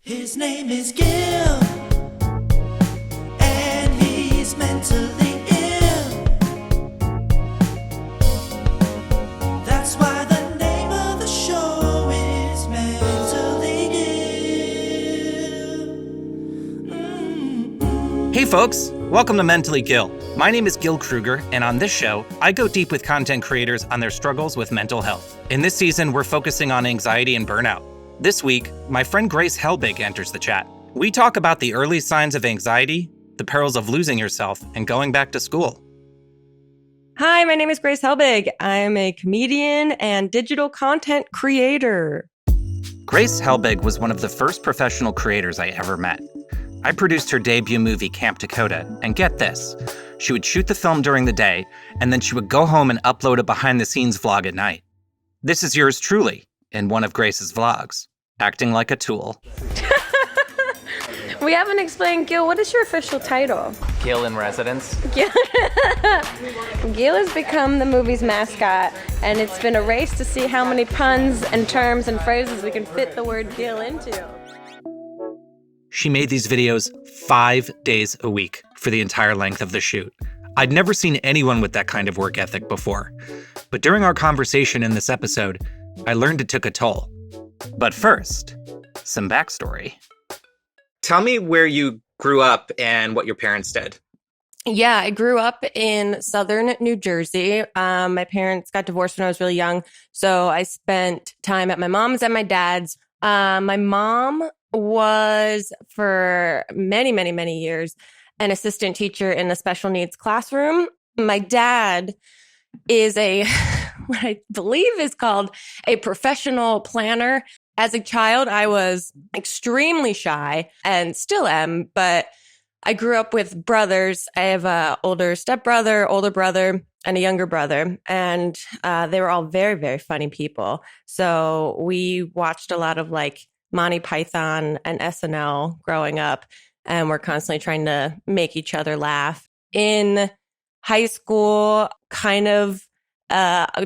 His name is Gil, and he's mentally ill. That's why the name of the show is Mentally Ill. Hey folks, welcome to Mentally Gil. My name is Gil Kruger, and on this show, I go deep with content creators on their struggles with mental health. In this season, we're focusing on anxiety and burnout. This week, my friend Grace Helbig enters the chat. We talk about the early signs of anxiety, the perils of losing yourself, and going back to school. Hi, my name is Grace Helbig. I'm a comedian and digital content creator. Grace Helbig was one of the first professional creators I ever met. I produced her debut movie, Camp Dakota, and get this, she would shoot the film during the day, and then she would go home and upload a behind-the-scenes vlog at night. This is yours truly, in one of Grace's vlogs, acting like a tool. We haven't explained, Gil, what is your official title? Gil in residence. Gil has become the movie's mascot, and it's been a race to see how many puns and terms and phrases we can fit the word Gil into. She made these videos 5 days a week for the entire length of the shoot. I'd never seen anyone with that kind of work ethic before. But during our conversation in this episode, I learned it took a toll. But first, some backstory. Tell me where you grew up and what your parents did. Yeah, I grew up in southern New Jersey. My parents got divorced when I was really young, so I spent time at my mom's and my dad's. My mom was, for many, many, many years, an assistant teacher in a special needs classroom. My dad is what I believe is called a professional planner. As a child, I was extremely shy and still am, but I grew up with brothers. I have an older stepbrother, older brother, and a younger brother, and they were all very, very funny people. So we watched a lot of like Monty Python and SNL growing up, and we're constantly trying to make each other laugh. In high school, kind of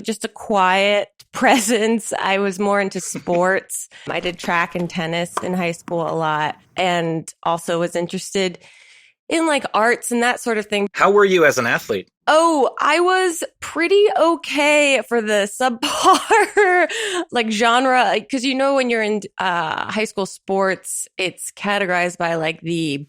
just a quiet presence. I was more into sports. I did track and tennis in high school a lot, and also was interested in like arts and that sort of thing. How were you as an athlete? Oh, I was pretty okay for the subpar like genre, because when you're in high school sports, it's categorized by like the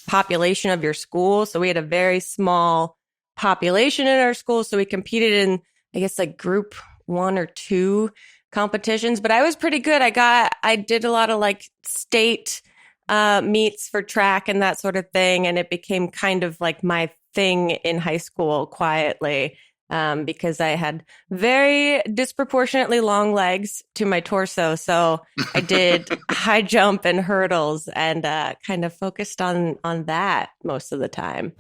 population of your school. So we had a very small population in our school, so we competed in, I guess, like group 1 or 2 competitions. But I was pretty good. I did a lot of like state meets for track and that sort of thing, and it became kind of like my thing in high school quietly, because I had very disproportionately long legs to my torso. So I did high jump and hurdles and kind of focused on that most of the time.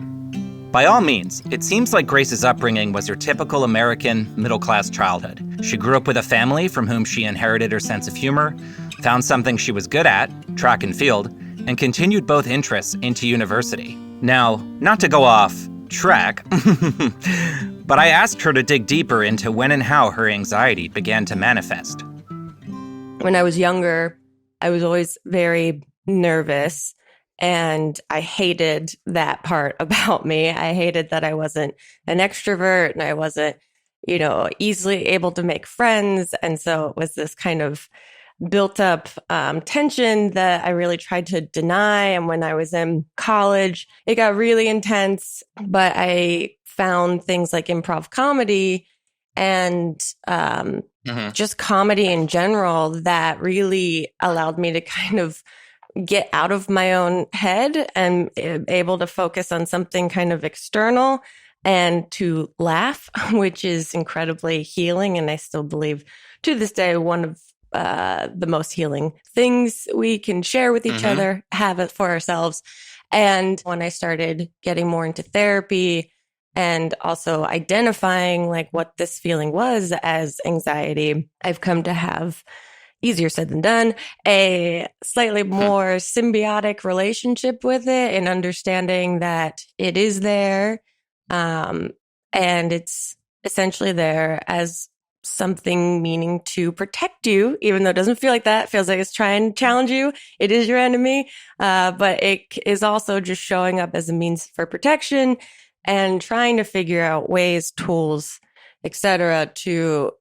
By all means, it seems like Grace's upbringing was your typical American middle-class childhood. She grew up with a family from whom she inherited her sense of humor, found something she was good at, track and field, and continued both interests into university. Now, not to go off track, but I asked her to dig deeper into when and how her anxiety began to manifest. When I was younger, I was always very nervous, and I hated that part about me. I hated that I wasn't an extrovert and I wasn't, easily able to make friends. And so it was this kind of built up tension that I really tried to deny. And when I was in college, it got really intense, but I found things like improv comedy and just comedy in general that really allowed me to kind of get out of my own head and able to focus on something kind of external and to laugh, which is incredibly healing. And I still believe to this day, one of the most healing things we can share with each other, have it for ourselves. And when I started getting more into therapy and also identifying like what this feeling was as anxiety, I've come to have, easier said than done, a slightly more symbiotic relationship with it, and understanding that it is there, and it's essentially there as something meaning to protect you, even though it doesn't feel like that. It feels like it's trying to challenge you. It is your enemy. But it is also just showing up as a means for protection and trying to figure out ways, tools, etc., to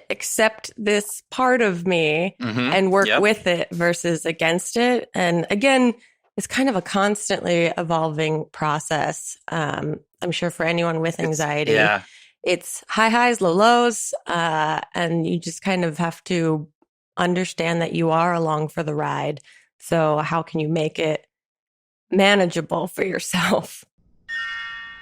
accept this part of me and work with it versus against it. And again, it's kind of a constantly evolving process. I'm sure for anyone with anxiety, it's high highs, low lows, and you just kind of have to understand that you are along for the ride. So how can you make it manageable for yourself?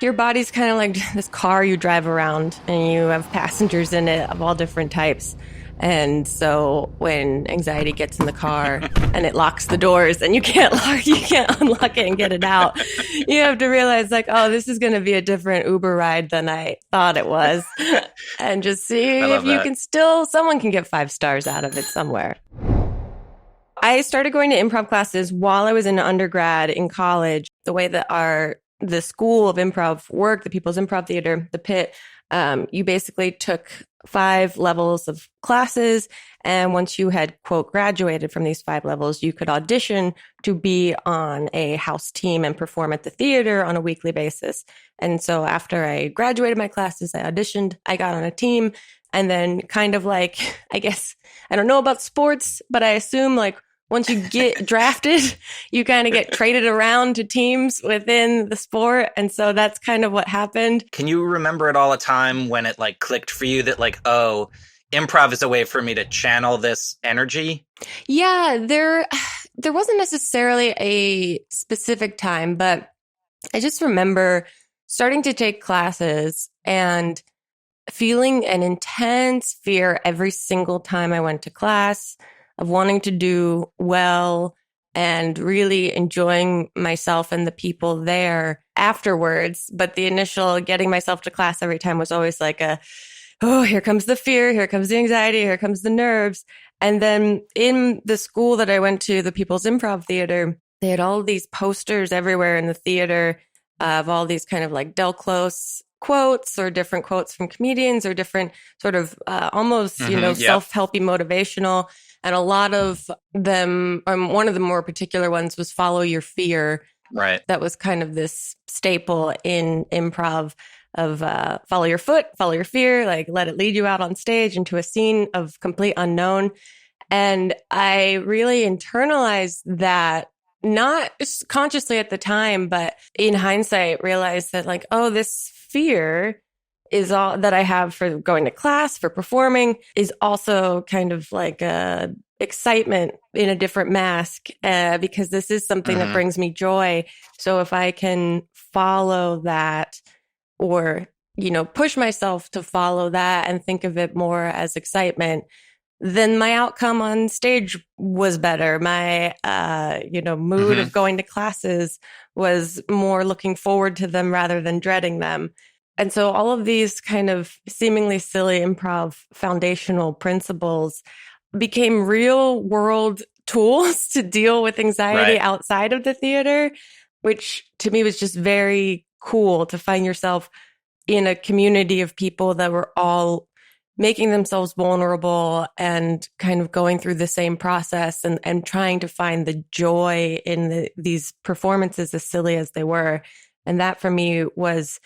Your body's kind of like this car you drive around, and you have passengers in it of all different types. And so when anxiety gets in the car and it locks the doors and you can't unlock it and get it out, you have to realize like, oh, this is going to be a different Uber ride than I thought it was. And just see if you can someone can get 5 stars out of it somewhere. I started going to improv classes while I was in undergrad in college. The way that the School of Improv worked, the People's Improv Theater, the Pit, you basically took 5 levels of classes. And once you had, quote, graduated from these 5 levels, you could audition to be on a house team and perform at the theater on a weekly basis. And so after I graduated my classes, I auditioned, I got on a team, and then kind of like, I guess, I don't know about sports, but I assume like once you get drafted, you kind of get traded around to teams within the sport. And so that's kind of what happened. Can you remember at all a time when it like clicked for you that like, oh, improv is a way for me to channel this energy? Yeah, there wasn't necessarily a specific time, but I just remember starting to take classes and feeling an intense fear every single time I went to class of wanting to do well and really enjoying myself and the people there afterwards. But the initial getting myself to class every time was always like oh, here comes the fear, here comes the anxiety, here comes the nerves. And then in the school that I went to, the People's Improv Theater, they had all these posters everywhere in the theater of all these kind of like Del Close quotes or different quotes from comedians or different sort of almost, self-helpy motivational. And a lot of them, one of the more particular ones was follow your fear. Right. That was kind of this staple in improv of follow your foot, follow your fear, like let it lead you out on stage into a scene of complete unknown. And I really internalized that, not consciously at the time, but in hindsight, realized that like, oh, this fear is all that I have for going to class, for performing, is also kind of like a excitement in a different mask, because this is something that brings me joy. So if I can follow that, or, push myself to follow that and think of it more as excitement, then my outcome on stage was better. My, mood of going to classes was more looking forward to them rather than dreading them. And so all of these kind of seemingly silly improv foundational principles became real world tools to deal with anxiety outside of the theater, which to me was just very cool to find yourself in a community of people that were all making themselves vulnerable and kind of going through the same process and trying to find the joy in these performances, as silly as they were. And that for me was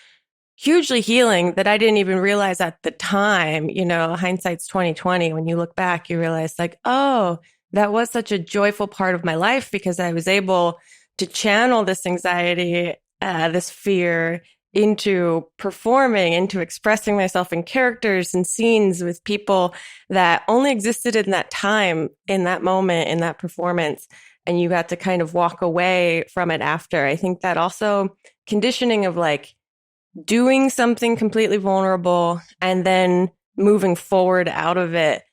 hugely healing, that I didn't even realize at the time. Hindsight's 2020. When you look back, you realize like, oh, that was such a joyful part of my life, because I was able to channel this anxiety, this fear, into performing, into expressing myself in characters and scenes with people that only existed in that time, in that moment, in that performance. And you got to kind of walk away from it after. I think that also conditioning of like doing something completely vulnerable and then moving forward out of it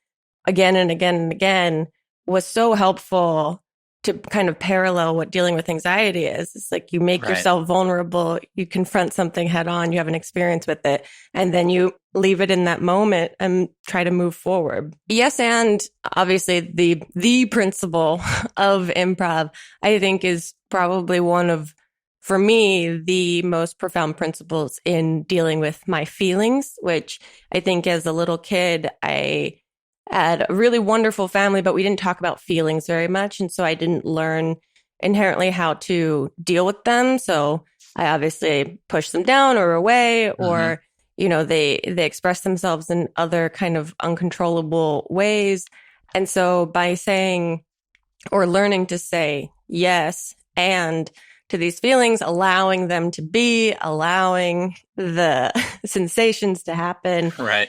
again and again and again was so helpful to kind of parallel what dealing with anxiety is. It's like you make yourself vulnerable, you confront something head on, you have an experience with it, and then you leave it in that moment and try to move forward. Yes, and obviously the principle of improv, I think, is probably one of for me, the most profound principles in dealing with my feelings, which I think as a little kid, I had a really wonderful family, but we didn't talk about feelings very much. And so I didn't learn inherently how to deal with them. So I obviously pushed them down or away, or, they express themselves in other kind of uncontrollable ways. And so by saying or learning to say yes and to these feelings, allowing them to be, allowing the sensations to happen, Right.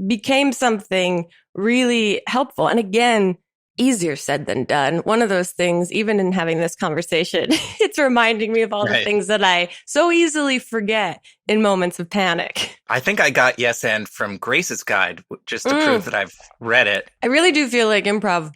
became something really helpful. And again, easier said than done. One of those things, even in having this conversation, it's reminding me of all the things that I so easily forget in moments of panic. I think I got yes and from Grace's guide, just to prove that I've read it. I really do feel like improv,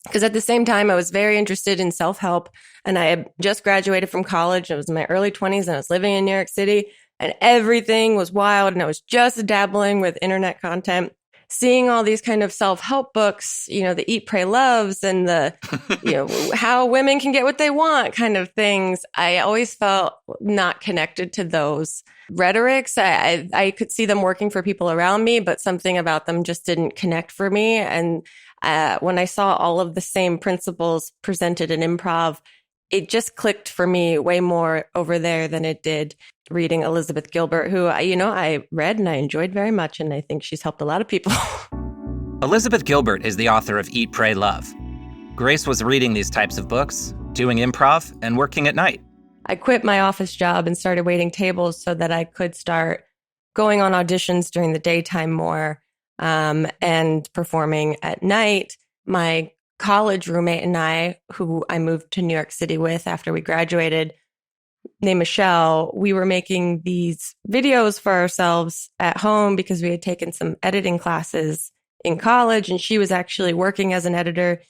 because at the same time, I was very interested in self-help, and I had just graduated from college. I was in my early 20s, and I was living in New York City, and everything was wild, and I was just dabbling with internet content, seeing all these kind of self-help books, the Eat, Pray, Loves, and the, how women can get what they want kind of things. I always felt not connected to those rhetorics. I could see them working for people around me, but something about them just didn't connect for me. And when I saw all of the same principles presented in improv, it just clicked for me way more over there than it did reading Elizabeth Gilbert, who, I read and I enjoyed very much. And I think she's helped a lot of people. Elizabeth Gilbert is the author of Eat, Pray, Love. Grace was reading these types of books, doing improv, and working at night. I quit my office job and started waiting tables so that I could start going on auditions during the daytime more, and performing at night. My college roommate and I, who I moved to New York City with after we graduated, named Michelle, we were making these videos for ourselves at home because we had taken some editing classes in college, and she was actually working as an editor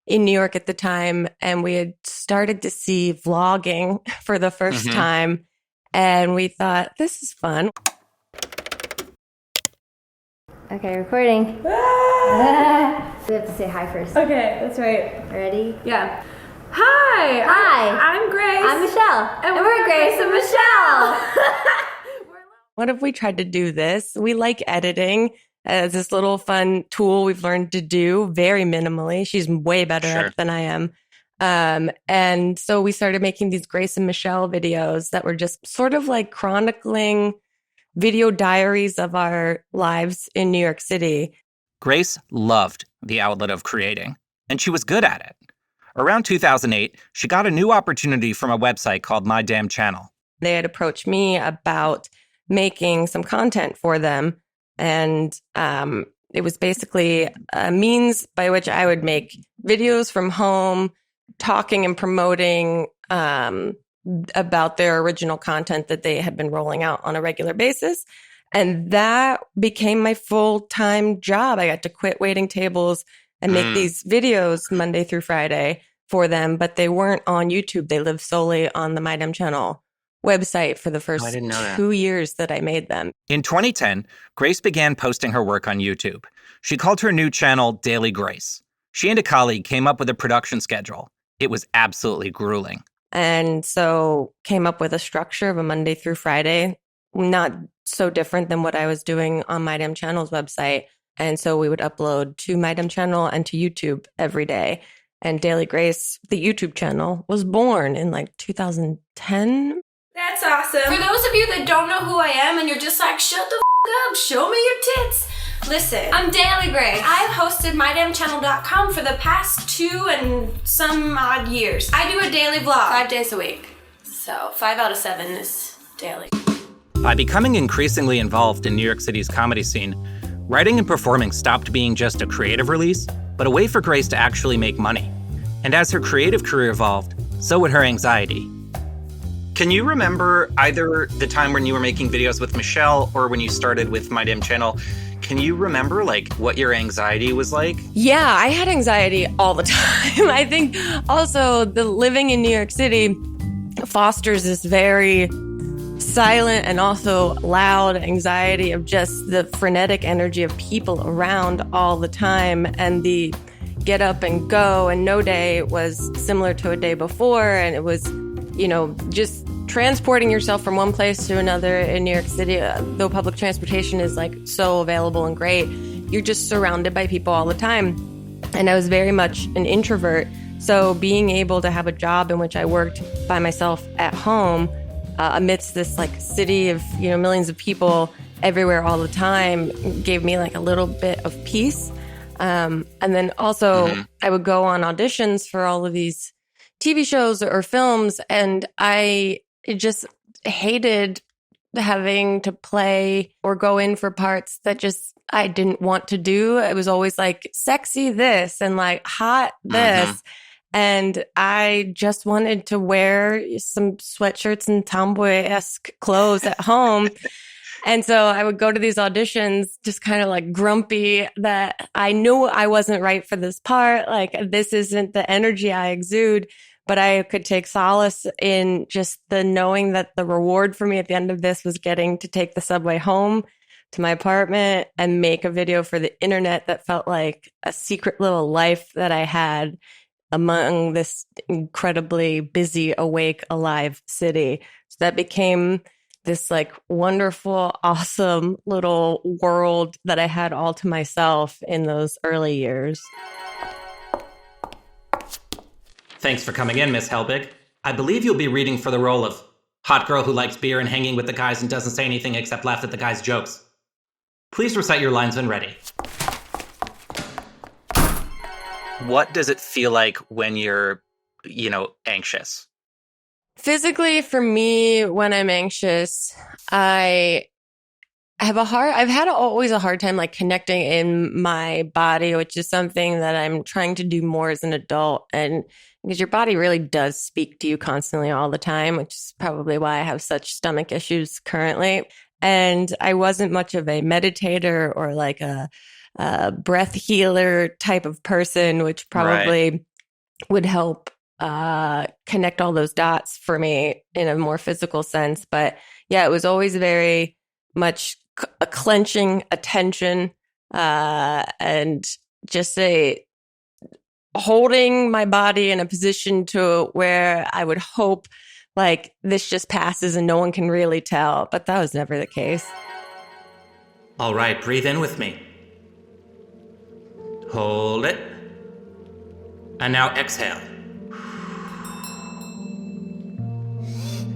in New York at the time. And we had started to see vlogging for the first time. And we thought, this is fun. Okay, recording. We have to say hi first. Okay, that's right. Ready? Yeah. Hi. Hi. I'm Grace. I'm Michelle. And we're Grace and Michelle. What if we tried to do this? We like editing as this little fun tool we've learned to do very minimally. She's way better at it than I am. And so we started making these Grace and Michelle videos that were just sort of like chronicling video diaries of our lives in New York City. Grace loved the outlet of creating, and she was good at it. Around 2008, she got a new opportunity from a website called My Damn Channel. They had approached me about making some content for them. And it was basically a means by which I would make videos from home, talking and promoting about their original content that they had been rolling out on a regular basis. And that became my full-time job. I got to quit waiting tables and make these videos Monday through Friday for them, but they weren't on YouTube. They lived solely on the My Damn Channel website for the first 2 years that I made them. In 2010, Grace began posting her work on YouTube. She called her new channel Daily Grace. She and a colleague came up with a production schedule. It was absolutely grueling. And so came up with a structure of a Monday through Friday, not so different than what I was doing on My Damn Channel's website. And so we would upload to My Damn Channel and to YouTube every day. And Daily Grace, the YouTube channel, was born in like 2010. That's awesome. For those of you that don't know who I am and you're just like, shut the up, show me your tits. Listen, I'm Daily Grace. I've hosted mydamnchannel.com for the past 2 and some odd years. I do a daily vlog 5 days a week. So 5 out of 7 is daily. By becoming increasingly involved in New York City's comedy scene, writing and performing stopped being just a creative release, but a way for Grace to actually make money. And as her creative career evolved, so would her anxiety. Can you remember either the time when you were making videos with Michelle or when you started with My Damn Channel? Can you remember like what your anxiety was like? Yeah, I had anxiety all the time. I think also the living in New York City fosters this very silent and also loud anxiety of just the frenetic energy of people around all the time, and the get up and go, and no day was similar to a day before. And it was, just transporting yourself from one place to another in New York City, though public transportation is like so available and great, you're just surrounded by people all the time. And I was very much an introvert. So being able to have a job in which I worked by myself at home amidst this like city of, millions of people everywhere all the time gave me like a little bit of peace. And then also I would go on auditions for all of these TV shows or films, and I just hated having to play or go in for parts that just I didn't want to do. It was always like sexy this and like hot this. And I just wanted to wear some sweatshirts and tomboy-esque clothes at home. And so I would go to these auditions just kind of like grumpy that I knew I wasn't right for this part. Like, this isn't the energy I exude. But I could take solace in just the knowing that the reward for me at the end of this was getting to take the subway home to my apartment and make a video for the internet that felt like a secret little life that I had among this incredibly busy, awake, alive city. So that became this like wonderful, awesome little world that I had all to myself in those early years. Thanks for coming in, Miss Helbig. I believe you'll be reading for the role of hot girl who likes beer and hanging with the guys and doesn't say anything except laugh at the guys' jokes. Please recite your lines when ready. What does it feel like when you're, anxious? Physically, for me, when I'm anxious, I've had always a hard time like connecting in my body, which is something that I'm trying to do more as an adult. And because your body really does speak to you constantly all the time, which is probably why I have such stomach issues currently. And I wasn't much of a meditator or like a breath healer type of person, which probably would help connect all those dots for me in a more physical sense. But yeah, it was always very much a clenching, a tension, and just holding my body in a position to where I would hope like this just passes and no one can really tell. But that was never the case. All right, breathe in with me. Hold it. And now exhale.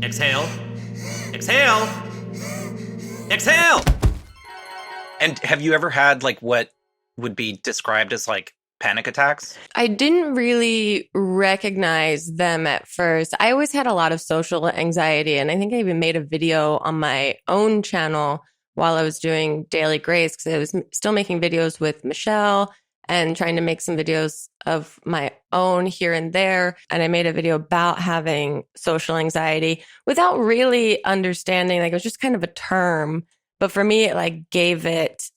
Exhale. Exhale. Exhale! And have you ever had like what would be described as like panic attacks? I didn't really recognize them at first. I always had a lot of social anxiety, and I think I even made a video on my own channel while I was doing Daily Grace, because I was still making videos with Michelle and trying to make some videos of my own here and there. And I made a video about having social anxiety without really understanding, like it was just kind of a term. But for me, it like gave it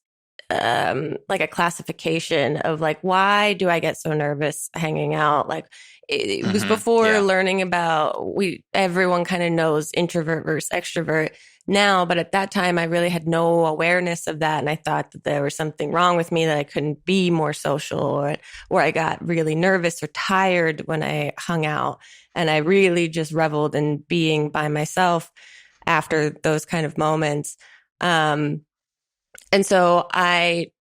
like a classification of like, why do I get so nervous hanging out? Like it was before learning about, everyone kind of knows introvert versus extrovert now, but at that time I really had no awareness of that. And I thought that there was something wrong with me, that I couldn't be more social, or I got really nervous or tired when I hung out. And I really just reveled in being by myself after those kind of moments. And so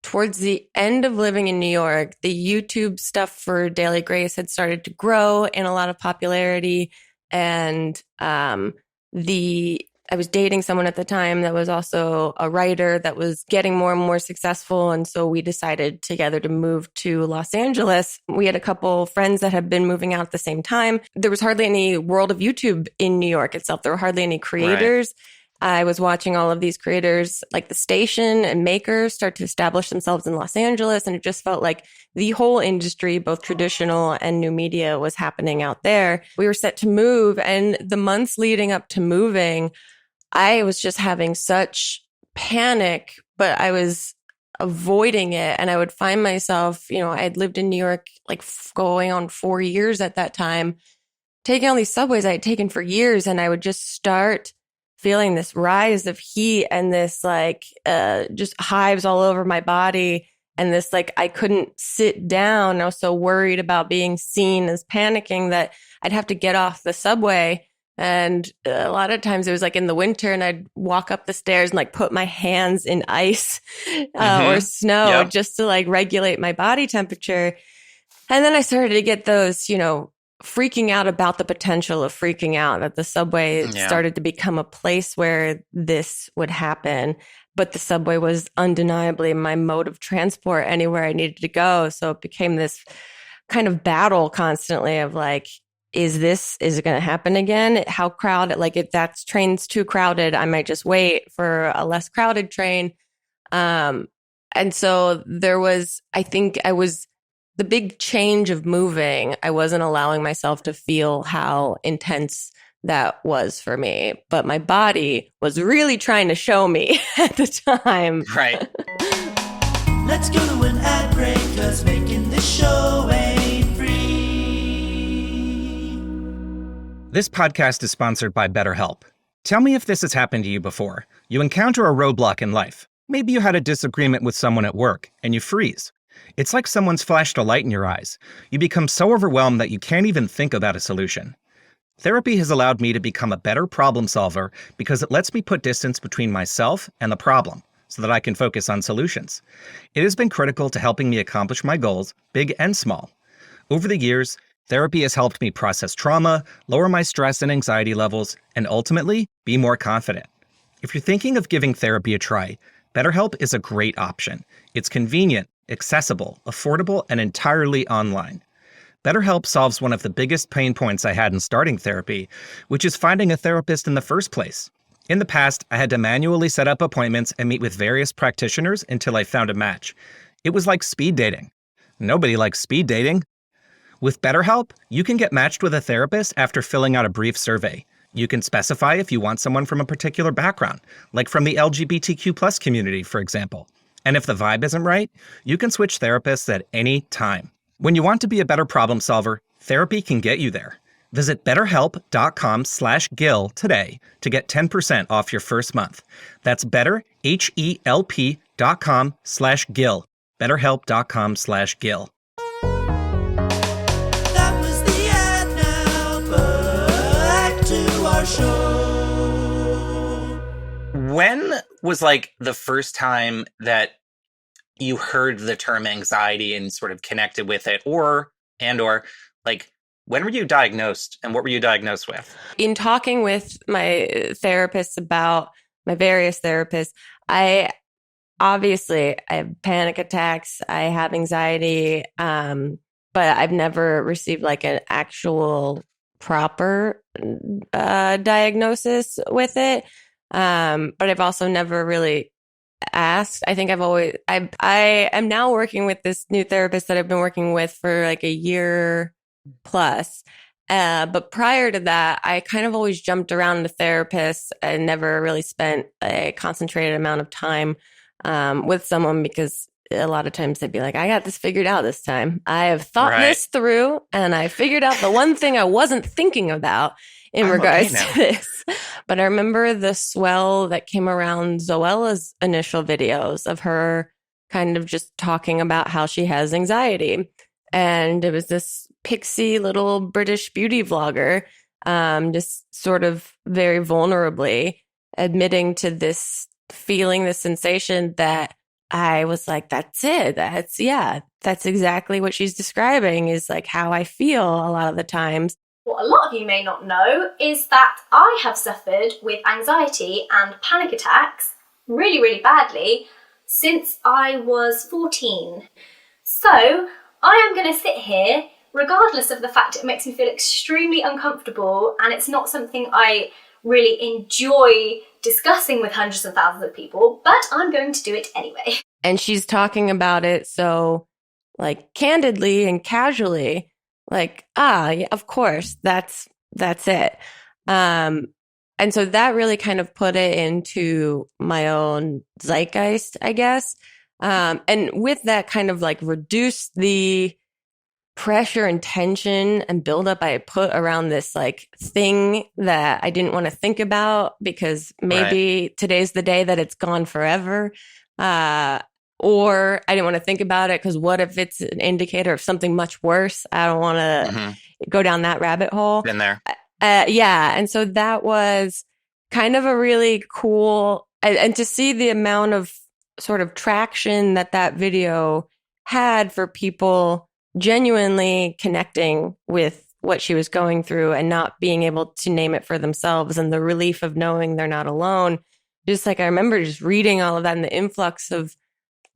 towards the end of living in New York, the YouTube stuff for Daily Grace had started to grow in a lot of popularity. And I was dating someone at the time that was also a writer that was getting more and more successful. And so we decided together to move to Los Angeles. We had a couple friends that had been moving out at the same time. There was hardly any world of YouTube in New York itself. There were hardly any creators. Right. I was watching all of these creators like The Station and makers start to establish themselves in Los Angeles. And it just felt like the whole industry, both traditional and new media, was happening out there. We were set to move. And the months leading up to moving, I was just having such panic, but I was avoiding it. And I would find myself, I had lived in New York like going on 4 years at that time, taking all these subways I had taken for years. And I would just start feeling this rise of heat and this like just hives all over my body. And this like I couldn't sit down. I was so worried about being seen as panicking that I'd have to get off the subway And a lot of times it was like in the winter and I'd walk up the stairs and like put my hands in ice or snow Yep. just to like regulate my body temperature. And then I started to get those, freaking out about the potential of freaking out, that the subway started to become a place where this would happen. But the subway was undeniably my mode of transport anywhere I needed to go. So it became this kind of battle constantly of like, is it going to happen again? How crowded? Like if that train's too crowded, I might just wait for a less crowded train. And so the big change of moving, I wasn't allowing myself to feel how intense that was for me. But my body was really trying to show me at the time. Right. Let's go to an ad break, 'cause making this show ain't free. This podcast is sponsored by BetterHelp. Tell me if this has happened to you before. You encounter a roadblock in life. Maybe you had a disagreement with someone at work and you freeze. It's like someone's flashed a light in your eyes. You become so overwhelmed that you can't even think about a solution. Therapy has allowed me to become a better problem solver because it lets me put distance between myself and the problem so that I can focus on solutions. It has been critical to helping me accomplish my goals, big and small. Over the years, therapy has helped me process trauma, lower my stress and anxiety levels, and ultimately be more confident. If you're thinking of giving therapy a try, BetterHelp is a great option. It's convenient, accessible, affordable, and entirely online. BetterHelp solves one of the biggest pain points I had in starting therapy, which is finding a therapist in the first place. In the past, I had to manually set up appointments and meet with various practitioners until I found a match. It was like speed dating. Nobody likes speed dating. With BetterHelp, you can get matched with a therapist after filling out a brief survey. You can specify if you want someone from a particular background, like from the LGBTQ+ community, for example. And if the vibe isn't right, you can switch therapists at any time. When you want to be a better problem solver, therapy can get you there. Visit betterhelp.com/Gil today to get 10% off your first month. That's betterhelp.com/Gil. betterhelp.com/Gil. That was the ad. Now back to our show. When was like the first time that you heard the term anxiety and sort of connected with it, or like when were you diagnosed and what were you diagnosed with? In talking with my therapists about my various therapists, I have panic attacks, I have anxiety, but I've never received like an actual proper diagnosis with it. But I've also never really asked. I think I am now working with this new therapist that I've been working with for like a year plus. But prior to that, I kind of always jumped around the therapists and never really spent a concentrated amount of time with someone, because a lot of times they'd be like, I got this figured out this time. I have thought this through and I figured out the one thing I wasn't thinking about in regards to this. But I remember the swell that came around Zoella's initial videos of her kind of just talking about how she has anxiety. And it was this pixie little British beauty vlogger, just sort of very vulnerably admitting to this feeling, this sensation that I was like, that's it. That's exactly what she's describing, is like how I feel a lot of the times. What a lot of you may not know is that I have suffered with anxiety and panic attacks really, really badly since I was 14. So I am going to sit here, regardless of the fact it makes me feel extremely uncomfortable and it's not something I really enjoy discussing with hundreds of thousands of people, but I'm going to do it anyway. And she's talking about it so like candidly and casually, like, yeah, of course, that's it. And so that really kind of put it into my own zeitgeist, I guess. And with that kind of like reduced the pressure and tension and buildup I had put around this like thing that I didn't want to think about, because maybe today's the day that it's gone forever. Or I didn't want to think about it because what if it's an indicator of something much worse? I don't want to go down that rabbit hole. Been there. Yeah. And so that was kind of a really cool, and to see the amount of sort of traction that that video had for people genuinely connecting with what she was going through and not being able to name it for themselves, and the relief of knowing they're not alone. Just like I remember just reading all of that, and the influx of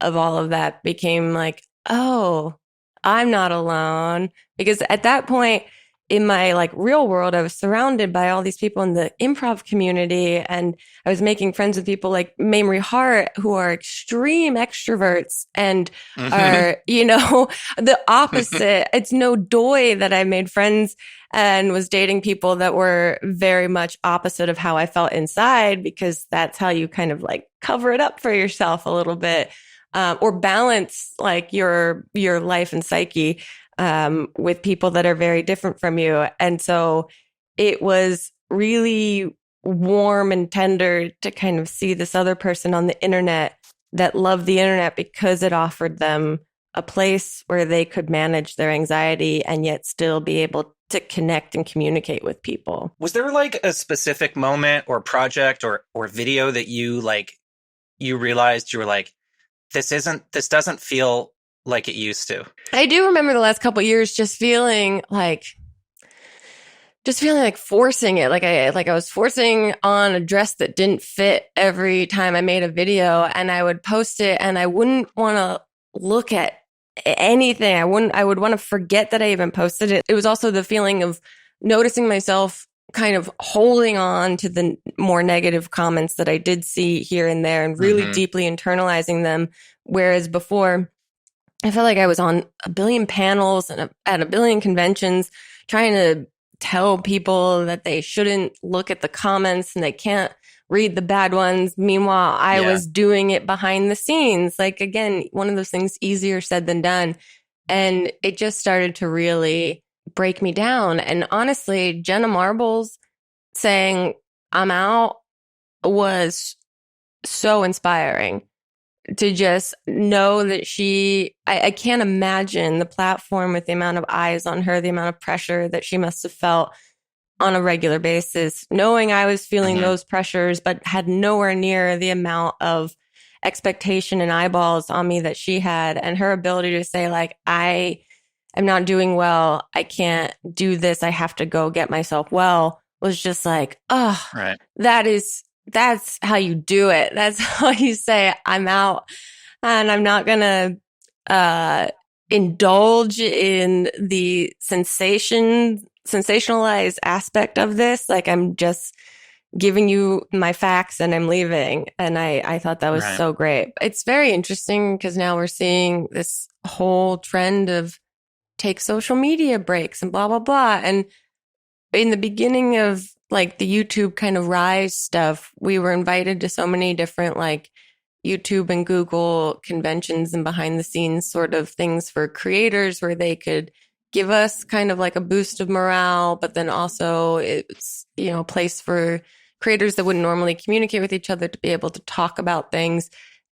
all of that became like, oh, I'm not alone. Because at that point in my like real world, I was surrounded by all these people in the improv community, and I was making friends with people like Mamrie Hart, who are extreme extroverts and are, you know, the opposite. It's no doy that I made friends and was dating people that were very much opposite of how I felt inside, because that's how you kind of like cover it up for yourself a little bit, or balance like your life and psyche with people that are very different from you. And so it was really warm and tender to kind of see this other person on the internet that loved the internet because it offered them a place where they could manage their anxiety and yet still be able to connect and communicate with people. Was there like a specific moment or project or video that you realized you were like, this doesn't feel like it used to? I do remember the last couple of years just feeling like forcing it. Like I was forcing on a dress that didn't fit every time I made a video, and I would post it and I wouldn't want to look at anything. I would want to forget that I even posted it. It was also the feeling of noticing myself kind of holding on to the more negative comments that I did see here and there and really deeply internalizing them. Whereas before, I felt like I was on a billion panels and at a billion conventions trying to tell people that they shouldn't look at the comments and they can't read the bad ones. Meanwhile, I was doing it behind the scenes. Like, again, one of those things easier said than done. And it just started to really break me down. And honestly, Jenna Marbles saying I'm out was so inspiring. To just know that I can't imagine the platform with the amount of eyes on her, the amount of pressure that she must have felt on a regular basis, knowing I was feeling those pressures, but had nowhere near the amount of expectation and eyeballs on me that she had. And her ability to say, like, I am not doing well, I can't do this, I have to go get myself well, was just like, oh, that's how you do it. That's how you say, I'm out and I'm not going to indulge in the sensationalized aspect of this. Like, I'm just giving you my facts and I'm leaving. And I thought that was so great. It's very interesting because now we're seeing this whole trend of take social media breaks and blah, blah, blah. And in the beginning of like the YouTube kind of rise stuff, we were invited to so many different like YouTube and Google conventions and behind the scenes sort of things for creators where they could give us kind of like a boost of morale, but then also it's, you know, a place for creators that wouldn't normally communicate with each other to be able to talk about things.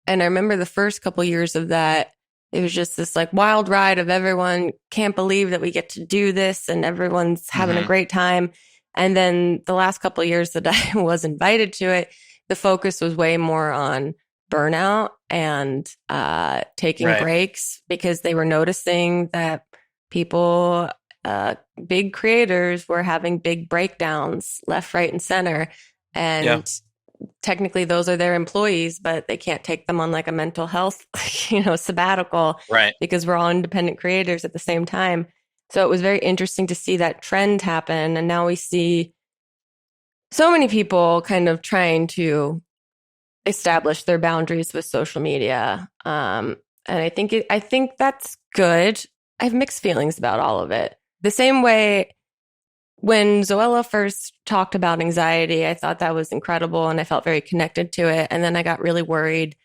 And I remember the first couple of years of that, it was just this like wild ride of everyone can't believe that we get to do this and everyone's having a great time. And then the last couple of years that I was invited to it, the focus was way more on burnout and taking breaks, because they were noticing that people, big creators, were having big breakdowns left, right, and center. And technically those are their employees, but they can't take them on like a mental health, sabbatical, because we're all independent creators at the same time. So it was very interesting to see that trend happen. And now we see so many people kind of trying to establish their boundaries with social media. And I think that's good. I have mixed feelings about all of it. The same way when Zoella first talked about anxiety, I thought that was incredible and I felt very connected to it. And then I got really worried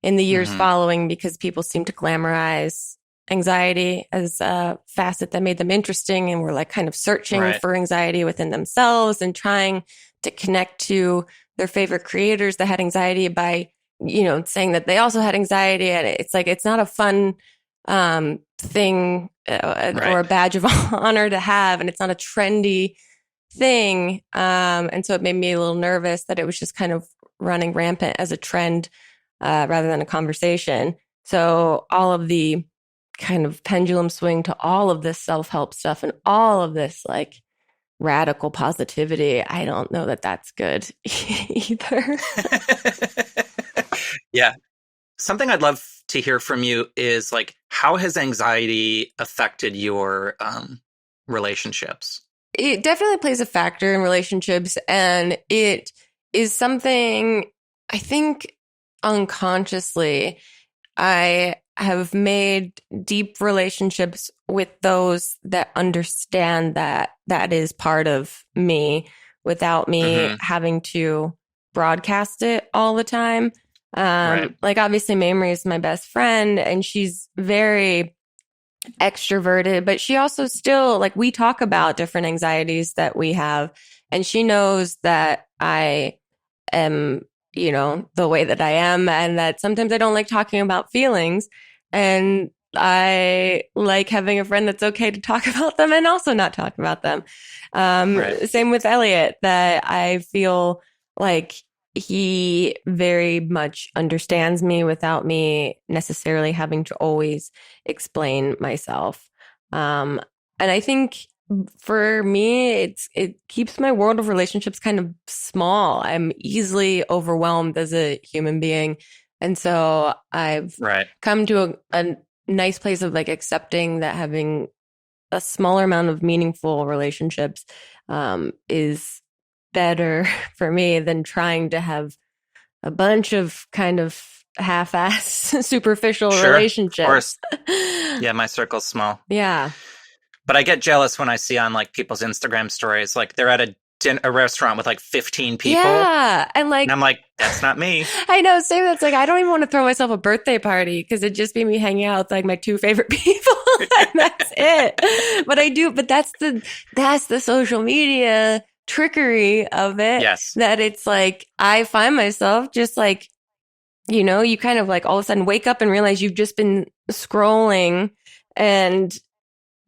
in the years following because people seemed to glamorize anxiety as a facet that made them interesting, and were like kind of searching for anxiety within themselves and trying to connect to their favorite creators that had anxiety by, saying that they also had anxiety. And it's like, it's not a fun thing or a badge of honor to have. And it's not a trendy thing. And so it made me a little nervous that it was just kind of running rampant as a trend rather than a conversation. So all of the kind of pendulum swing to all of this self-help stuff and all of this like radical positivity, I don't know that that's good either. Yeah. Something I'd love to hear from you is like, how has anxiety affected your relationships? It definitely plays a factor in relationships, and it is something I think unconsciously I have made deep relationships with those that understand that that is part of me without me having to broadcast it all the time. Right. Like obviously Mamrie is my best friend and she's very extroverted, but she also still like we talk about different anxieties that we have, and she knows that I am, you know, the way that I am, and that sometimes I don't like talking about feelings, and I like having a friend that's okay to talk about them and also not talk about them. Right. Same with Elliot, that I feel like he very much understands me without me necessarily having to always explain myself. And I think for me, it keeps my world of relationships kind of small. I'm easily overwhelmed as a human being. And so I've come to a nice place of like accepting that having a smaller amount of meaningful relationships is better for me than trying to have a bunch of kind of half-ass superficial relationships. Of course. Yeah, my circle's small. Yeah. But I get jealous when I see on like people's Instagram stories, like they're at a restaurant with like 15 people. Yeah. And I'm like, that's not me. I know. Same. That's like, I don't even want to throw myself a birthday party because it'd just be me hanging out with like my two favorite people. And that's it. But I do. But that's the social media trickery of it. Yes. That it's like, I find myself just like, you know, you kind of like all of a sudden wake up and realize you've just been scrolling and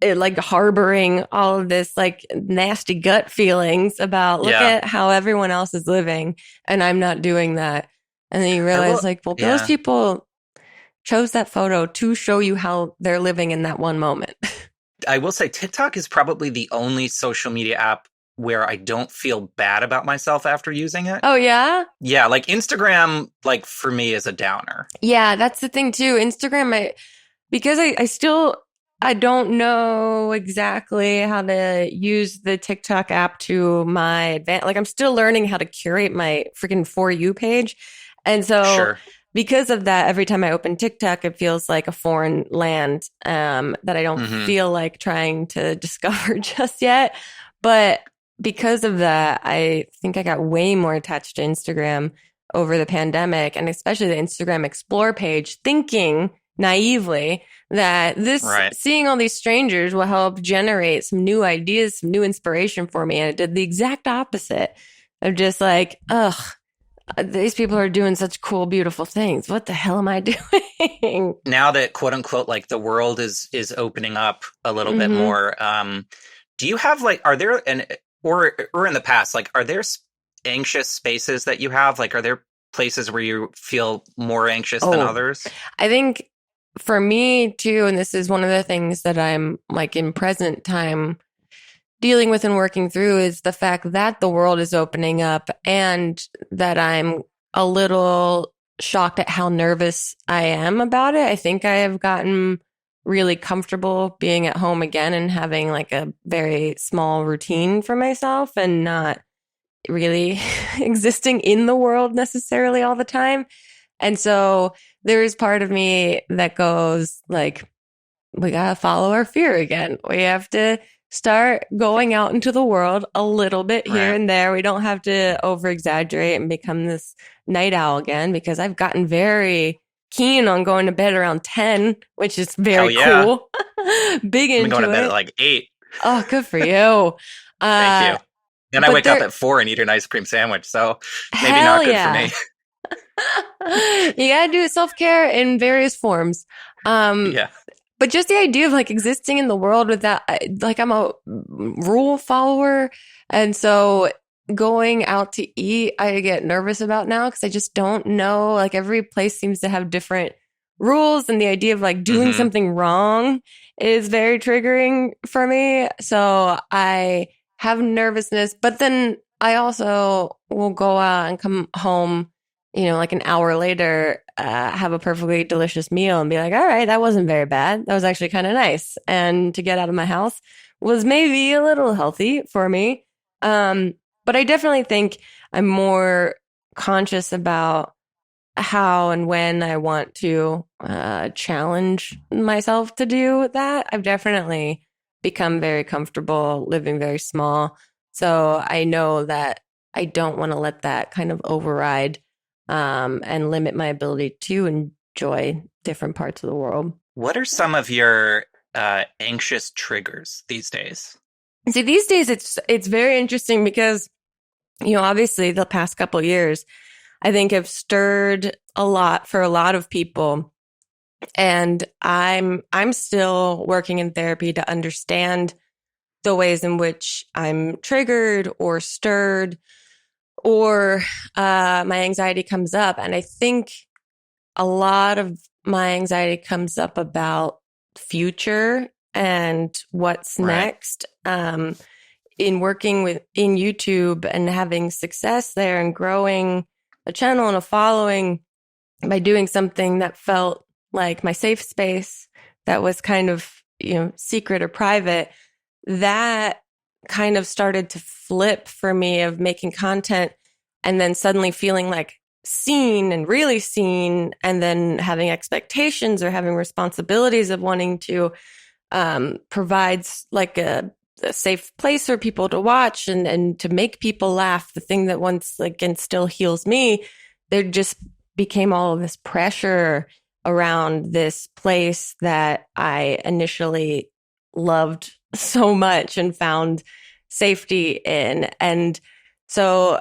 like harboring all of this like nasty gut feelings about look at how everyone else is living and I'm not doing that. And then you realize like, well, those people chose that photo to show you how they're living in that one moment. I will say TikTok is probably the only social media app where I don't feel bad about myself after using it. Oh, yeah? Yeah, like Instagram, like for me is a downer. Yeah, that's the thing too. Instagram, because I don't know exactly how to use the TikTok app to my advantage. Like I'm still learning how to curate my freaking For You page. And so because of that, every time I open TikTok, it feels like a foreign land that I don't feel like trying to discover just yet. But because of that, I think I got way more attached to Instagram over the pandemic, and especially the Instagram Explore page, thinking naively that seeing all these strangers will help generate some new ideas, some new inspiration for me. And it did the exact opposite of just like, ugh, these people are doing such cool, beautiful things. What the hell am I doing? Now that quote unquote, like the world is opening up a little bit more. Do you have like, are there or in the past, like, are there anxious spaces that you have? Like, are there places where you feel more anxious than others? I think for me too, and this is one of the things that I'm like in present time dealing with and working through, is the fact that the world is opening up and that I'm a little shocked at how nervous I am about it. I think I have gotten really comfortable being at home again and having like a very small routine for myself and not really existing in the world necessarily all the time. And so there is part of me that goes like, we got to follow our fear again. We have to start going out into the world a little bit here and there. We don't have to over exaggerate and become this night owl again, because I've gotten very keen on going to bed around 10, which is very cool. Big into it. I'm going to bed at like 8. Oh, good for you. Thank you. And I wake up at 4 and eat an ice cream sandwich. So maybe not good for me. You got to do self-care in various forms. But just the idea of like existing in the world without, like, I'm a rule follower. And so going out to eat, I get nervous about now because I just don't know. Like, every place seems to have different rules. And the idea of like doing something wrong is very triggering for me. So I have nervousness, but then I also will go out and come home, like an hour later, have a perfectly delicious meal and be like, all right, that wasn't very bad. That was actually kind of nice. And to get out of my house was maybe a little healthy for me. But I definitely think I'm more conscious about how and when I want to challenge myself to do that. I've definitely become very comfortable living very small. So I know that I don't want to let that kind of override and limit my ability to enjoy different parts of the world. What are some of your anxious triggers these days? See, these days it's very interesting because, obviously the past couple years, I think have stirred a lot for a lot of people. And I'm still working in therapy to understand the ways in which I'm triggered or stirred, or my anxiety comes up. And I think a lot of my anxiety comes up about future and what's next. In working in YouTube and having success there and growing a channel and a following by doing something that felt like my safe space, that was kind of, secret or private, that kind of started to flip for me, of making content and then suddenly feeling like seen and really seen, and then having expectations or having responsibilities of wanting to provide like a safe place for people to watch and to make people laugh, the thing that once again still heals me. There just became all of this pressure around this place that I initially loved so much and found safety in. And so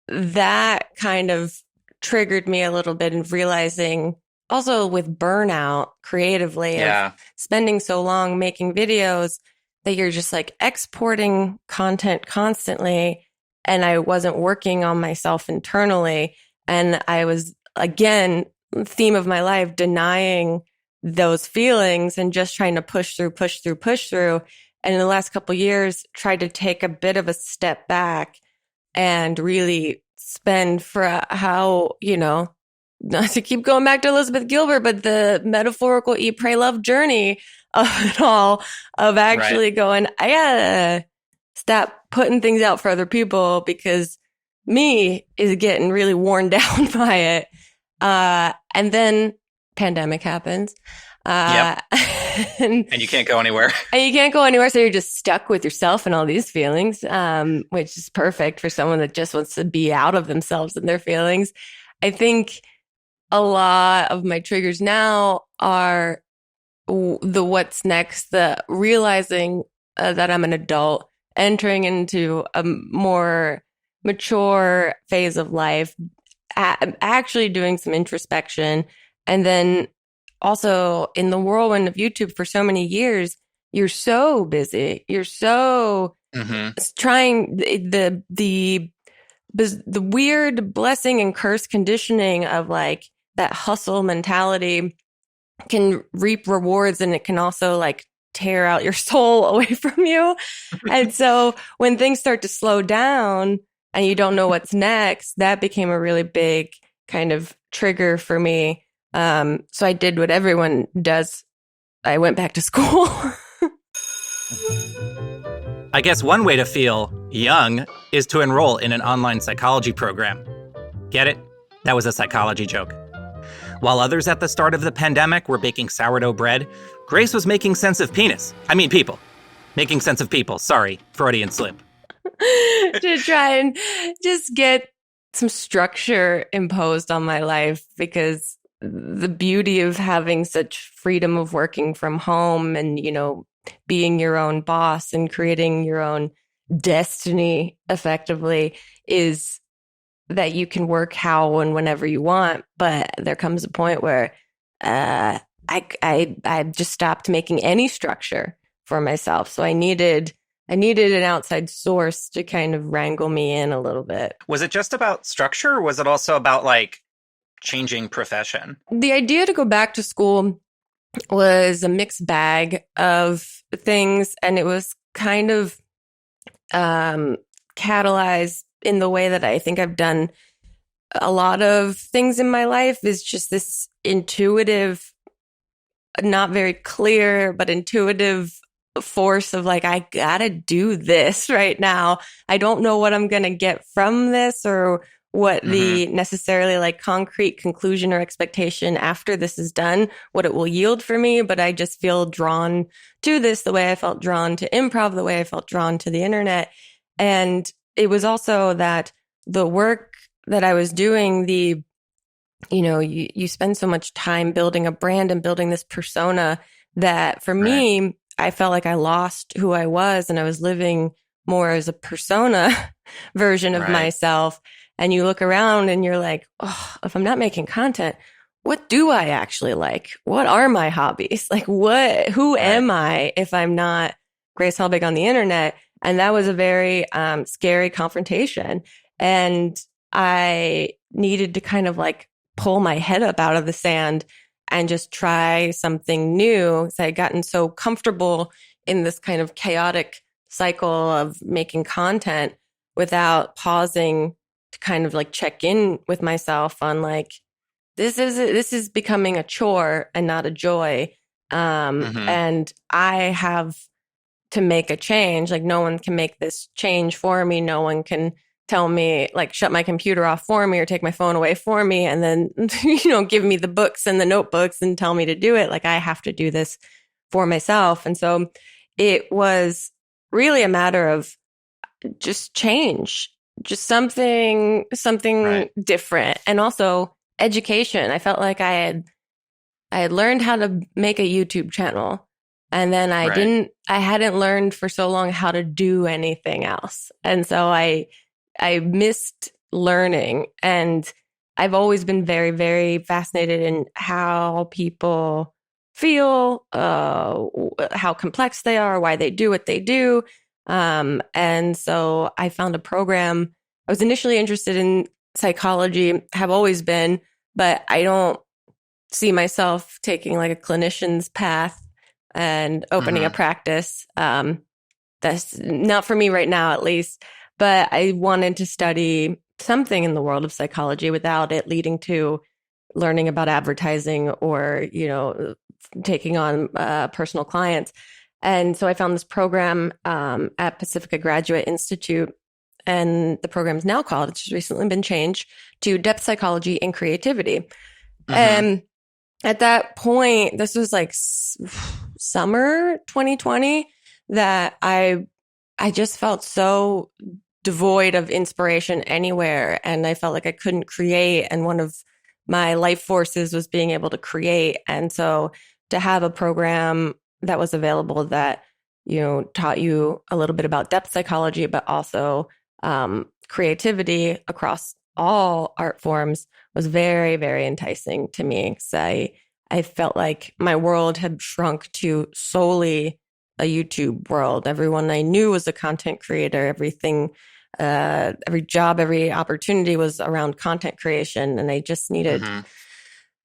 that kind of triggered me a little bit, in realizing also with burnout creatively, of spending so long making videos that you're just like exporting content constantly. And I wasn't working on myself internally. And I was, again, theme of my life, denying those feelings and just trying to push through. And in the last couple of years, tried to take a bit of a step back and really spend for how, not to keep going back to Elizabeth Gilbert, but the metaphorical eat, pray, love journey of it all, of actually going, I gotta stop putting things out for other people because me is getting really worn down by it. And then pandemic happens. And you can't go anywhere. And you can't go anywhere. So you're just stuck with yourself and all these feelings, which is perfect for someone that just wants to be out of themselves and their feelings. I think a lot of my triggers now are the what's next, the realizing that I'm an adult, entering into a more mature phase of life, actually doing some introspection. And then also in the whirlwind of YouTube for so many years, you're so busy. You're so trying the weird blessing and curse conditioning of like that hustle mentality can reap rewards, and it can also like tear out your soul away from you. And so when things start to slow down and you don't know what's next, that became a really big kind of trigger for me. So I did what everyone does. I went back to school. I guess one way to feel young is to enroll in an online psychology program. Get it? That was a psychology joke. While others at the start of the pandemic were baking sourdough bread, Grace was making sense of people. Making sense of people. Sorry, Freudian slip. To try and just get some structure imposed on my life, because the beauty of having such freedom of working from home and, being your own boss and creating your own destiny effectively is that you can work how and whenever you want. But there comes a point where I just stopped making any structure for myself. So I needed an outside source to kind of wrangle me in a little bit. Was it just about structure, or was it also about like changing profession? The idea to go back to school was a mixed bag of things, and it was kind of catalyzed in the way that I think I've done a lot of things in my life, is just this intuitive, not very clear, but intuitive force of like, I gotta do this right now. I don't know what I'm gonna get from this or what the necessarily like concrete conclusion or expectation after this is done, what it will yield for me. But I just feel drawn to this the way I felt drawn to improv, the way I felt drawn to the internet. And it was also that the work that I was doing, you spend so much time building a brand and building this persona that for me, I felt like I lost who I was, and I was living more as a persona version of myself. And you look around and you're like, oh, if I'm not making content, what do I actually like? What are my hobbies? Like who am I if I'm not Grace Helbig on the internet? And that was a very scary confrontation. And I needed to kind of like pull my head up out of the sand and just try something new. So I had gotten so comfortable in this kind of chaotic cycle of making content without pausing to kind of like check in with myself on like, this is becoming a chore and not a joy. And I have to make a change. Like no one can make this change for me. No one can tell me like shut my computer off for me or take my phone away for me and then give me the books and the notebooks and tell me to do it. Like I have to do this for myself. And so it was really a matter of just change, just something different. And also education. I felt like I had learned how to make a YouTube channel, and then I hadn't learned for so long how to do anything else. And so I missed learning, and I've always been very, very fascinated in how people feel, how complex they are, why they do what they do. And so I found a program. I was initially interested in psychology, have always been, but I don't see myself taking like a clinician's path and opening a practice. That's not for me right now, at least. But I wanted to study something in the world of psychology without it leading to learning about advertising or, taking on personal clients. And so I found this program at Pacifica Graduate Institute, and the program is now called, it's just recently been changed to Depth Psychology and Creativity. And at that point, this was like summer 2020, that I just felt so devoid of inspiration anywhere. And I felt like I couldn't create. And one of my life forces was being able to create. And so to have a program that was available that, taught you a little bit about depth psychology, but also creativity across all art forms was very, very enticing to me. So I felt like my world had shrunk to solely a YouTube world. Everyone I knew was a content creator. Everything, every job, every opportunity was around content creation. And I just needed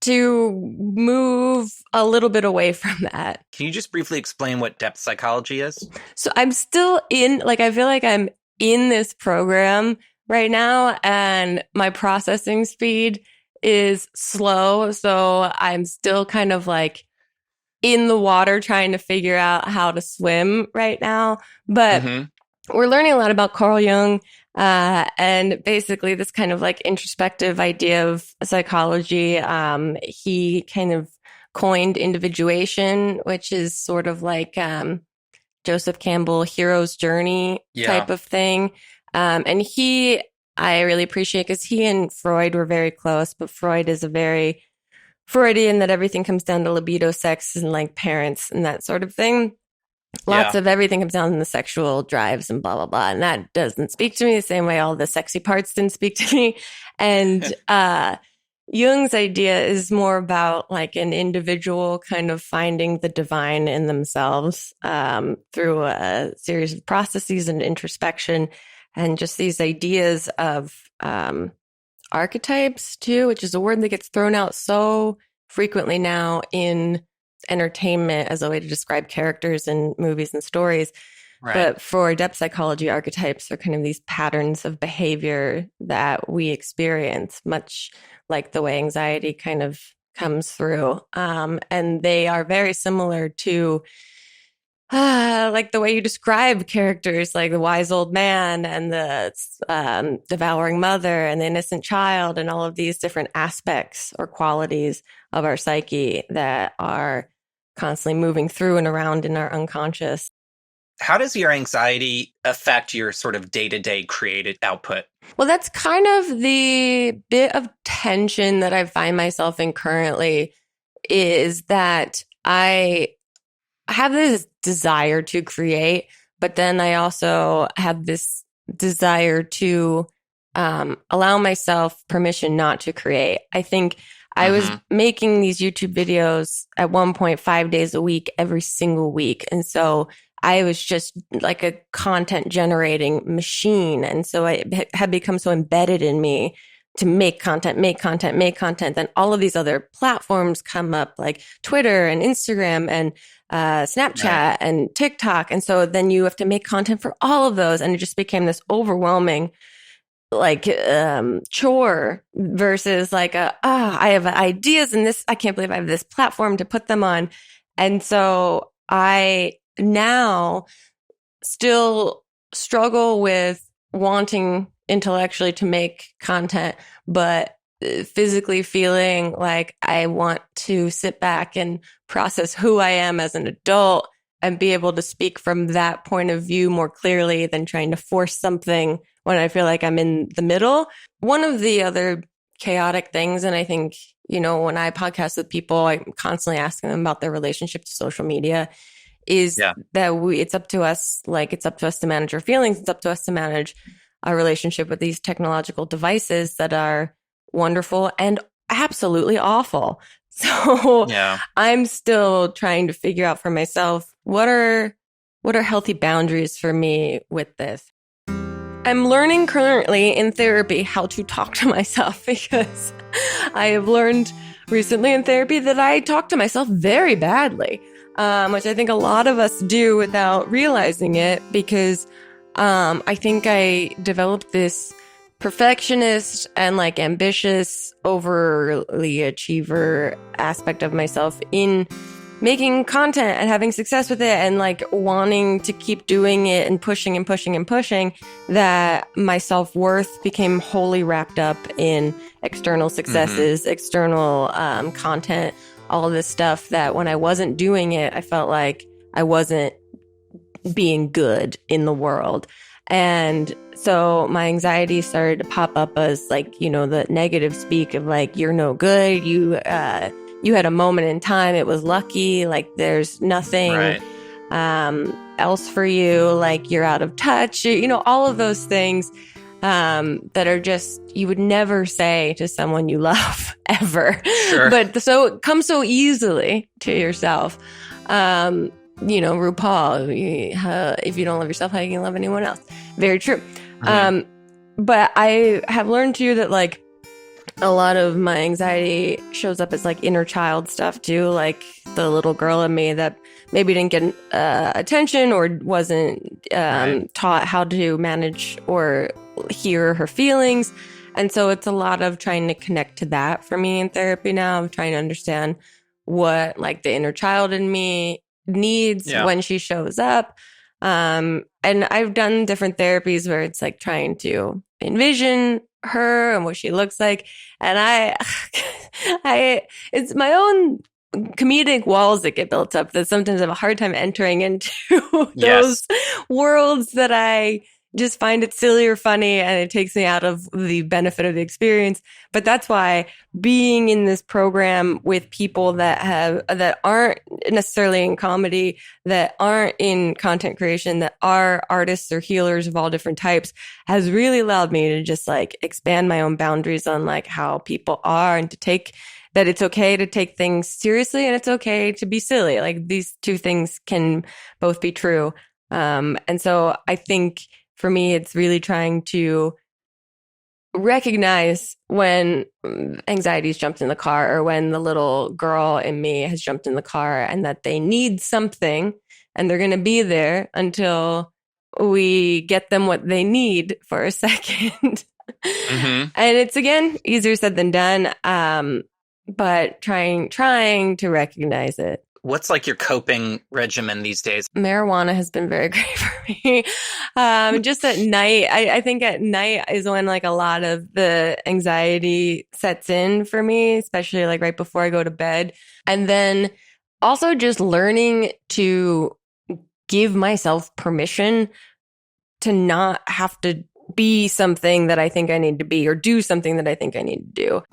to move a little bit away from that. Can you just briefly explain what depth psychology is? So I'm still I feel like I'm in this program right now, and my processing speed is slow. So I'm still kind of like in the water trying to figure out how to swim right now. But we're learning a lot about Carl Jung and basically this kind of like introspective idea of psychology. He kind of coined individuation, which is sort of like Joseph Campbell, hero's journey type of thing. And I really appreciate, because he and Freud were very close, but Freud is a very Freudian, that everything comes down to libido, sex, and like parents and that sort of thing. Lots of everything comes down to the sexual drives and blah, blah, blah. And that doesn't speak to me the same way all the sexy parts didn't speak to me. And Jung's idea is more about like an individual kind of finding the divine in themselves through a series of processes and introspection, and just these ideas of archetypes too, which is a word that gets thrown out so frequently now in entertainment as a way to describe characters in movies and stories. Right. But for depth psychology, archetypes are kind of these patterns of behavior that we experience, much like the way anxiety kind of comes through. And they are very similar to like the way you describe characters, like the wise old man and the devouring mother and the innocent child, and all of these different aspects or qualities of our psyche that are constantly moving through and around in our unconscious. How does your anxiety affect your sort of day-to-day creative output? Well, that's kind of the bit of tension that I find myself in currently, is that I have this desire to create, but then I also have this desire to allow myself permission not to create. I think I was making these YouTube videos at one point 5 days a week, every single week. And so I was just like a content generating machine. And so it had become so embedded in me to make content. Then all of these other platforms come up, like Twitter and Instagram and Snapchat and TikTok. And so then you have to make content for all of those. And it just became this overwhelming like chore versus like I have ideas and this, I can't believe I have this platform to put them on. And so I now still struggle with wanting intellectually to make content, but physically feeling like I want to sit back and process who I am as an adult and be able to speak from that point of view more clearly than trying to force something when I feel like I'm in the middle. One of the other chaotic things, and I think, you know, when I podcast with people, I'm constantly asking them about their relationship to social media, is that it's up to us to manage our feelings. It's up to us to manage our relationship with these technological devices that are wonderful and absolutely awful. So I'm still trying to figure out for myself, what are healthy boundaries for me with this? I'm learning currently in therapy how to talk to myself, because I have learned recently in therapy that I talk to myself very badly, which I think a lot of us do without realizing it, because I think I developed this perfectionist and like ambitious, overly achiever aspect of myself in making content and having success with it and like wanting to keep doing it and pushing, that my self-worth became wholly wrapped up in external successes, external content, all of this stuff, that when I wasn't doing it, I felt like I wasn't being good in the world. And so my anxiety started to pop up as like, you know, the negative speak of like, you're no good. You had a moment in time. It was lucky. Like there's nothing else for you. Like you're out of touch, you know, all of those things that are just, you would never say to someone you love ever. Sure. But so it comes so easily to yourself. You know, RuPaul, if you don't love yourself, how you can love anyone else? Very true. But I have learned too that like a lot of my anxiety shows up as like inner child stuff too, like the little girl in me that maybe didn't get attention or wasn't taught how to manage or hear her feelings. And so it's a lot of trying to connect to that for me in therapy now. I'm trying to understand what like the inner child in me needs when she shows up. And I've done different therapies where it's like trying to envision her and what she looks like. And it's my own comedic walls that get built up that sometimes I have a hard time entering into those worlds that I just find it silly or funny, and it takes me out of the benefit of the experience. But that's why being in this program with people that aren't necessarily in comedy, that aren't in content creation, that are artists or healers of all different types, has really allowed me to just like expand my own boundaries on like how people are, and to take that it's okay to take things seriously and it's okay to be silly. Like these two things can both be true. And so I think for me, it's really trying to recognize when anxiety's jumped in the car, or when the little girl in me has jumped in the car, and that they need something, and they're going to be there until we get them what they need for a second. And it's, again, easier said than done. But trying to recognize it. What's like your coping regimen these days? Marijuana has been very great for me. Just at night, I think at night is when like a lot of the anxiety sets in for me, especially like right before I go to bed. And then also just learning to give myself permission to not have to be something that I think I need to be, or do something that I think I need to do.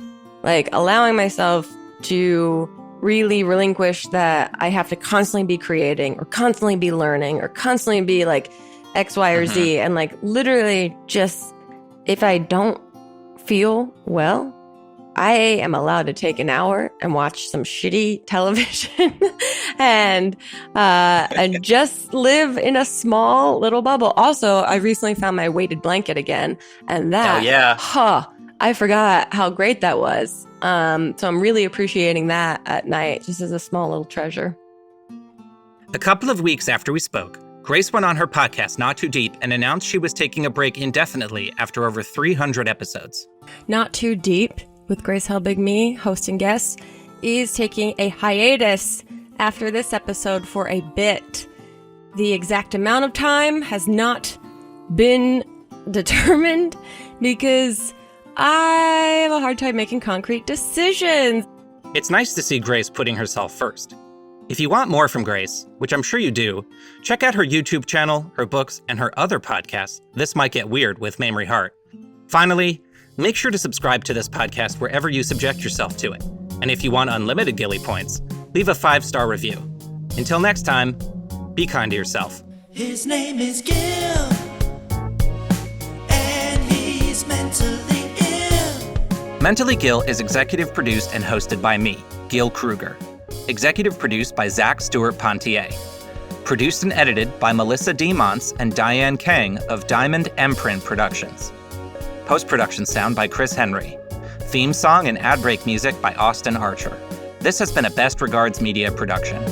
Like allowing myself to really relinquish that I have to constantly be creating, or constantly be learning, or constantly be like X, Y, or Z. And like literally just, if I don't feel well, I am allowed to take an hour and watch some shitty television and just live in a small little bubble. Also, I recently found my weighted blanket again, and that, I forgot how great that was. So I'm really appreciating that at night, just as a small little treasure. A couple of weeks after we spoke, Grace went on her podcast, Not Too Deep, and announced she was taking a break indefinitely after over 300 episodes. Not Too Deep, with Grace Helbig, me, hosting guests, is taking a hiatus after this episode for a bit. The exact amount of time has not been determined because I have a hard time making concrete decisions. It's nice to see Grace putting herself first. If you want more from Grace, which I'm sure you do, check out her YouTube channel, her books, and her other podcast, This Might Get Weird with Mamrie Hart. Finally, make sure to subscribe to this podcast wherever you subject yourself to it. And if you want unlimited Gilly points, leave a 5-star review. Until next time, be kind to yourself. His name is Gil, and he's mentally ill. Mentally Gil is executive produced and hosted by me, Gil Kruger. Executive produced by Zach Stuart-Pontier. Produced and edited by Melisa D. Monts and Diane Kang of Diamond MPrint Productions. Post-production sound by Chris Henry. Theme song and ad break music by Austin Archer. This has been a Best Regards Media production.